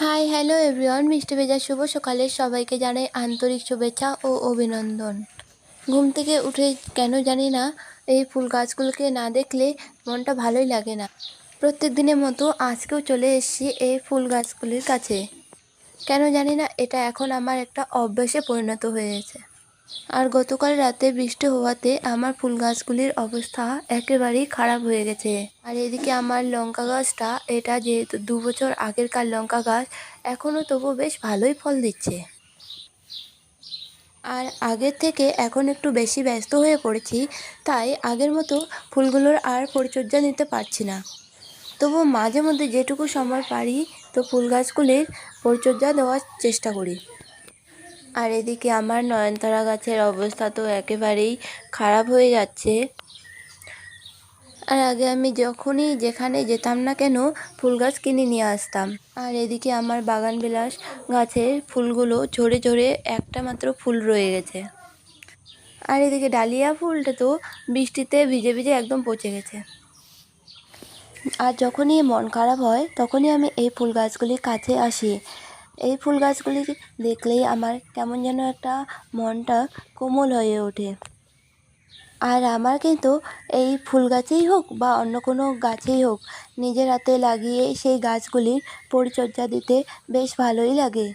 High, hello everyone. মিষ্টি ভেজা শুভ সকালের সবাইকে জানাই আন্তরিক শুভেচ্ছা ও অভিনন্দন। ঘুম থেকে উঠে কেন জানি না এই ফুল গাছগুলোকে না দেখলে মনটা ভালোই লাগে না। প্রত্যেক দিনের মতো আজকেও চলে এসেছি এই ফুল গাছগুলির কাছে। কেন জানি না এটা এখন আমার একটা অভ্যাসে পরিণত হয়েছে। আর গতকাল রাতে বৃষ্টি হওয়াতে আমার ফুল গাছগুলির অবস্থা একেবারেই খারাপ হয়ে গেছে। আর এদিকে আমার লঙ্কা গাছটা, এটা যেহেতু 2 বছর আগেরকার লঙ্কা গাছ, এখনও তবু বেশ ভালোই ফল দিচ্ছে। আর আগের থেকে এখন একটু বেশি ব্যস্ত হয়ে পড়েছি, তাই আগের মতো ফুলগুলোর আর পরিচর্যা নিতে পারছি না। তবু মাঝে মধ্যে যেটুকু সময় পারি তো ফুল গাছগুলির পরিচর্যা দেওয়ার চেষ্টা করি। আর এদিকে আমার নয়নতারা গাছের অবস্থা তো একেবারেই খারাপ হয়ে যাচ্ছে। আর আগে আমি যখনই যেখানে যেতাম না কেন ফুল গাছ কিনে নিয়ে আসতাম। আর এদিকে আমার বাগান বিলাস গাছের ফুলগুলো ঝরে ঝরে একটা মাত্র ফুল রয়ে গেছে। আর এদিকে ডালিয়া ফুলটা তো বৃষ্টিতে ভিজে ভিজে একদম পচে গেছে। আর যখনই মন খারাপ হয় তখনই আমি এই ফুল গাছগুলির কাছে আসি। এই ফুল গাছগুলি দেখলেই আমার কেমন যেন একটা মনটা কোমল হয়ে ওঠে। আর আমার কিন্তু এই ফুল গাছেই হোক বা অন্য কোনো গাছেই হোক, নিজের হাতে লাগিয়ে সেই গাছগুলির পরিচর্যা দিতে বেশ ভালোই লাগে।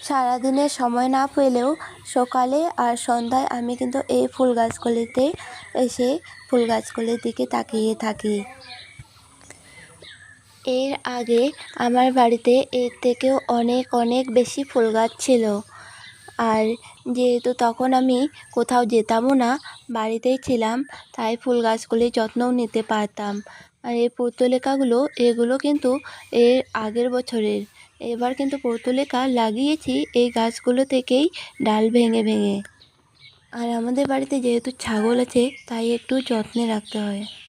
সারাদিনের সময় না পেলেও সকালে আর সন্ধ্যায় আমি কিন্তু এই ফুল গাছগুলিতে এসে ফুল গাছগুলির দিকে তাকিয়ে থাকি। এর আগে আমার বাড়িতে এর থেকেও অনেক অনেক বেশি ফুল গাছ ছিল। আর যেহেতু তখন আমি কোথাও যেতামও না, বাড়িতেই ছিলাম, তাই ফুল গাছগুলির যত্নও নিতে পারতাম। আর এই পর্তুলিকাগুলো, এগুলো কিন্তু এর আগের বছরের। এবার কিন্তু পর্তুলিকা লাগিয়েছি এই গাছগুলো থেকেই ডাল ভেঙে ভেঙে। আর আমাদের বাড়িতে যেহেতু ছাগল আছে, তাই একটু যত্নে রাখতে হয়।